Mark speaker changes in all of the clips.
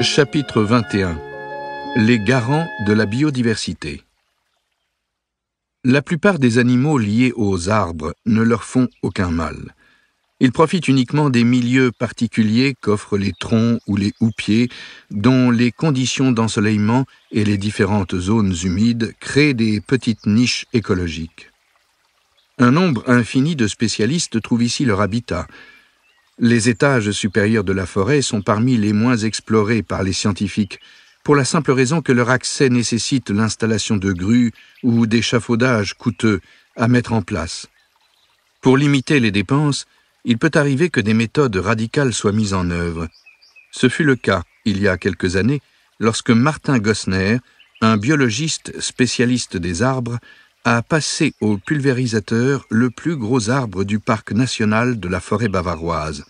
Speaker 1: Chapitre 21. Les garants de la biodiversité. La plupart des animaux liés aux arbres ne leur font aucun mal. Ils profitent uniquement des milieux particuliers qu'offrent les troncs ou les houppiers, dont les conditions d'ensoleillement et les différentes zones humides créent des petites niches écologiques. Un nombre infini de spécialistes trouvent ici leur habitat. Les étages supérieurs de la forêt sont parmi les moins explorés par les scientifiques, pour la simple raison que leur accès nécessite l'installation de grues ou d'échafaudages coûteux à mettre en place. Pour limiter les dépenses, il peut arriver que des méthodes radicales soient mises en œuvre. Ce fut le cas, il y a quelques années, lorsque Martin Gossner, un biologiste spécialiste des arbres, a passé au pulvérisateur le plus gros arbre du parc national de la forêt bavaroise,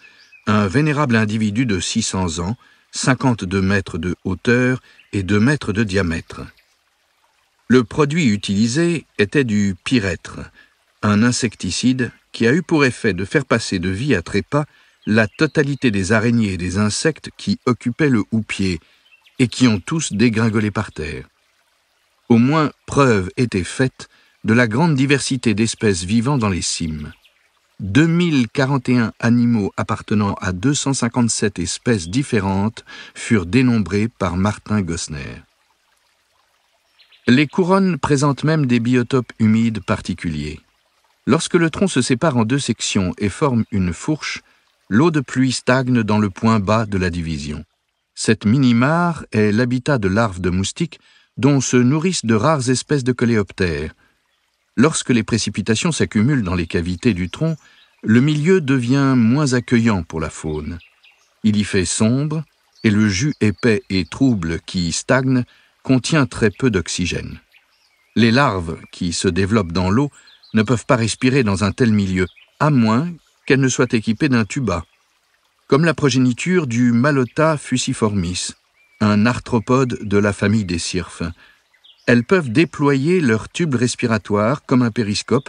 Speaker 1: un vénérable individu de 600 ans, 52 mètres de hauteur et 2 mètres de diamètre. Le produit utilisé était du pyrètre, un insecticide qui a eu pour effet de faire passer de vie à trépas la totalité des araignées et des insectes qui occupaient le houppier et qui ont tous dégringolé par terre. Au moins preuve était faite de la grande diversité d'espèces vivant dans les cimes. 2041 animaux appartenant à 257 espèces différentes furent dénombrés par Martin Gossner. Les couronnes présentent même des biotopes humides particuliers. Lorsque le tronc se sépare en deux sections et forme une fourche, l'eau de pluie stagne dans le point bas de la division. Cette mini-mare est l'habitat de larves de moustiques dont se nourrissent de rares espèces de coléoptères. Lorsque les précipitations s'accumulent dans les cavités du tronc, le milieu devient moins accueillant pour la faune. Il y fait sombre et le jus épais et trouble qui y stagne contient très peu d'oxygène. Les larves qui se développent dans l'eau ne peuvent pas respirer dans un tel milieu, à moins qu'elles ne soient équipées d'un tuba, comme la progéniture du Malota fusiformis, un arthropode de la famille des cirphes. Elles peuvent déployer leur tube respiratoire comme un périscope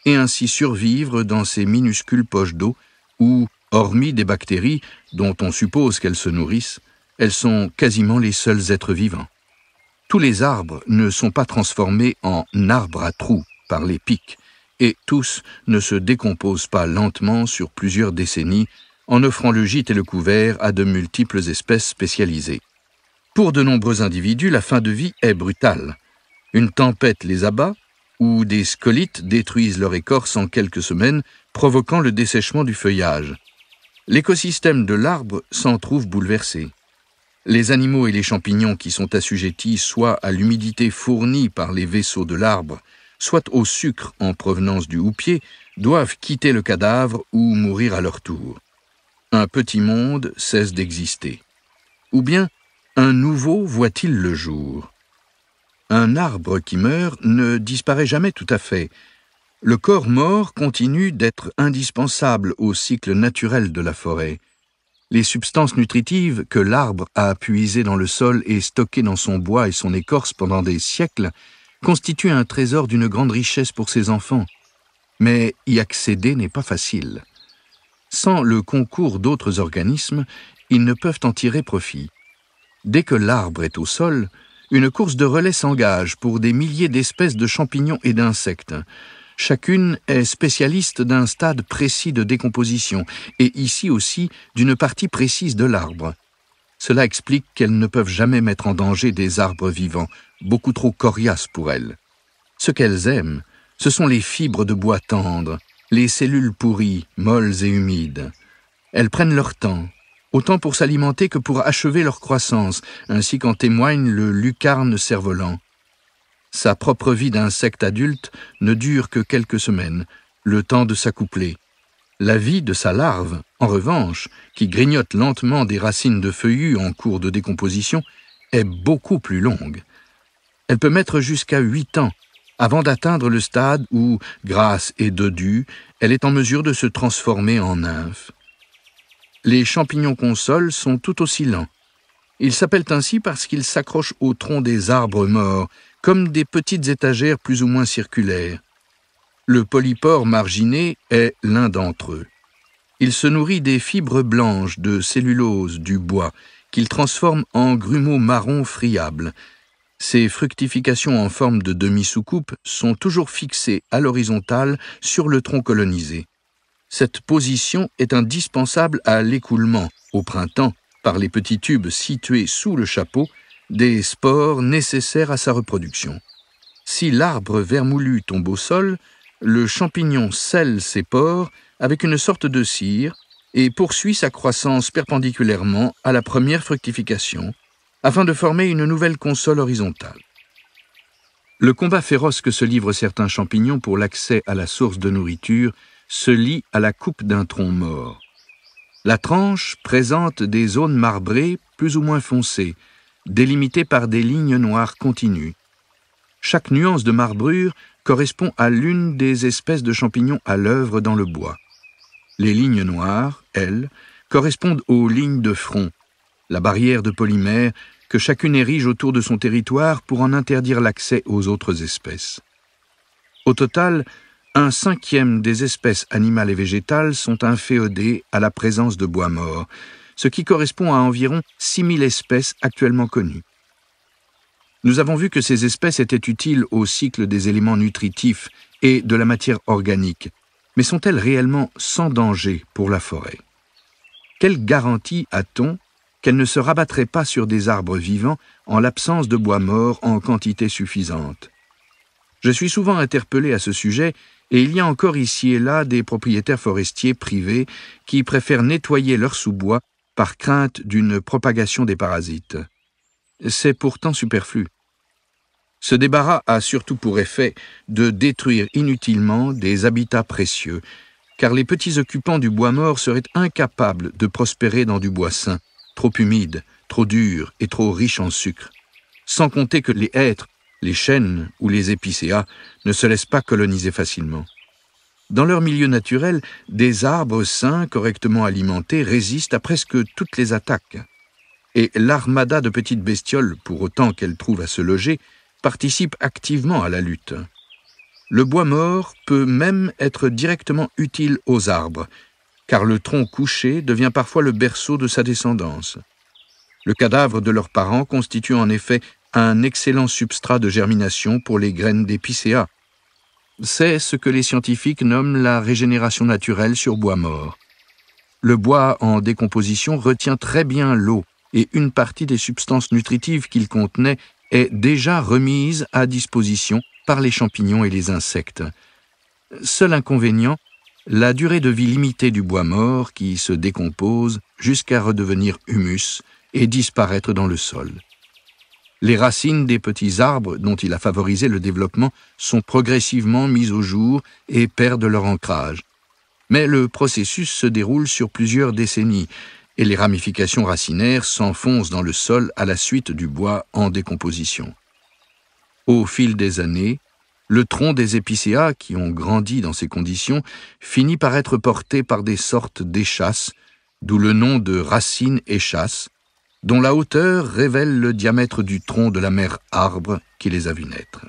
Speaker 1: et ainsi survivre dans ces minuscules poches d'eau où, hormis des bactéries dont on suppose qu'elles se nourrissent, elles sont quasiment les seuls êtres vivants. Tous les arbres ne sont pas transformés en arbres à trous par les pics et tous ne se décomposent pas lentement sur plusieurs décennies en offrant le gîte et le couvert à de multiples espèces spécialisées. Pour de nombreux individus, la fin de vie est brutale. Une tempête les abat, ou des scolytes détruisent leur écorce en quelques semaines, provoquant le dessèchement du feuillage. L'écosystème de l'arbre s'en trouve bouleversé. Les animaux et les champignons qui sont assujettis soit à l'humidité fournie par les vaisseaux de l'arbre, soit au sucre en provenance du houppier, doivent quitter le cadavre ou mourir à leur tour. Un petit monde cesse d'exister. Ou bien, un nouveau voit-il le jour? Un arbre qui meurt ne disparaît jamais tout à fait. Le corps mort continue d'être indispensable au cycle naturel de la forêt. Les substances nutritives que l'arbre a puisées dans le sol et stockées dans son bois et son écorce pendant des siècles constituent un trésor d'une grande richesse pour ses enfants. Mais y accéder n'est pas facile. Sans le concours d'autres organismes, ils ne peuvent en tirer profit. Dès que l'arbre est au sol, une course de relais s'engage pour des milliers d'espèces de champignons et d'insectes. Chacune est spécialiste d'un stade précis de décomposition et ici aussi d'une partie précise de l'arbre. Cela explique qu'elles ne peuvent jamais mettre en danger des arbres vivants, beaucoup trop coriaces pour elles. Ce qu'elles aiment, ce sont les fibres de bois tendres, les cellules pourries, molles et humides. Elles prennent leur temps, autant pour s'alimenter que pour achever leur croissance, ainsi qu'en témoigne le lucarne cerf-volant. Sa propre vie d'insecte adulte ne dure que quelques semaines, le temps de s'accoupler. La vie de sa larve, en revanche, qui grignote lentement des racines de feuillus en cours de décomposition, est beaucoup plus longue. Elle peut mettre jusqu'à 8 ans, avant d'atteindre le stade où, grasse et dodue, elle est en mesure de se transformer en nymphe. Les champignons consoles sont tout aussi lents. Ils s'appellent ainsi parce qu'ils s'accrochent au tronc des arbres morts, comme des petites étagères plus ou moins circulaires. Le polypore marginé est l'un d'entre eux. Il se nourrit des fibres blanches de cellulose du bois qu'il transforme en grumeaux marrons friables. Ces fructifications en forme de demi-soucoupe sont toujours fixées à l'horizontale sur le tronc colonisé. Cette position est indispensable à l'écoulement, au printemps, par les petits tubes situés sous le chapeau, des spores nécessaires à sa reproduction. Si l'arbre vermoulu tombe au sol, le champignon scelle ses pores avec une sorte de cire et poursuit sa croissance perpendiculairement à la première fructification, afin de former une nouvelle console horizontale. Le combat féroce que se livrent certains champignons pour l'accès à la source de nourriture se lie à la coupe d'un tronc mort. La tranche présente des zones marbrées plus ou moins foncées, délimitées par des lignes noires continues. Chaque nuance de marbrure correspond à l'une des espèces de champignons à l'œuvre dans le bois. Les lignes noires, elles, correspondent aux lignes de front, la barrière de polymère que chacune érige autour de son territoire pour en interdire l'accès aux autres espèces. Au total, 1/5 des espèces animales et végétales sont inféodées à la présence de bois mort, ce qui correspond à environ 6000 espèces actuellement connues. Nous avons vu que ces espèces étaient utiles au cycle des éléments nutritifs et de la matière organique, mais sont-elles réellement sans danger pour la forêt? Quelle garantie a-t-on qu'elles ne se rabattraient pas sur des arbres vivants en l'absence de bois mort en quantité suffisante? Je suis souvent interpellé à ce sujet, et il y a encore ici et là des propriétaires forestiers privés qui préfèrent nettoyer leur sous-bois par crainte d'une propagation des parasites. C'est pourtant superflu. Ce débarras a surtout pour effet de détruire inutilement des habitats précieux, car les petits occupants du bois mort seraient incapables de prospérer dans du bois sain, trop humide, trop dur et trop riche en sucre. Sans compter que les hêtres, les chênes ou les épicéas ne se laissent pas coloniser facilement. Dans leur milieu naturel, des arbres sains correctement alimentés résistent à presque toutes les attaques. Et l'armada de petites bestioles, pour autant qu'elles trouvent à se loger, participe activement à la lutte. Le bois mort peut même être directement utile aux arbres, car le tronc couché devient parfois le berceau de sa descendance. Le cadavre de leurs parents constitue en effet un excellent substrat de germination pour les graines d'épicéas. C'est ce que les scientifiques nomment la régénération naturelle sur bois mort. Le bois en décomposition retient très bien l'eau et une partie des substances nutritives qu'il contenait est déjà remise à disposition par les champignons et les insectes. Seul inconvénient, la durée de vie limitée du bois mort qui se décompose jusqu'à redevenir humus et disparaître dans le sol. Les racines des petits arbres dont il a favorisé le développement sont progressivement mises au jour et perdent leur ancrage. Mais le processus se déroule sur plusieurs décennies et les ramifications racinaires s'enfoncent dans le sol à la suite du bois en décomposition. Au fil des années, le tronc des épicéas qui ont grandi dans ces conditions finit par être porté par des sortes d'échasses, d'où le nom de racines échasses, dont la hauteur révèle le diamètre du tronc de la mère arbre qui les a vus naître.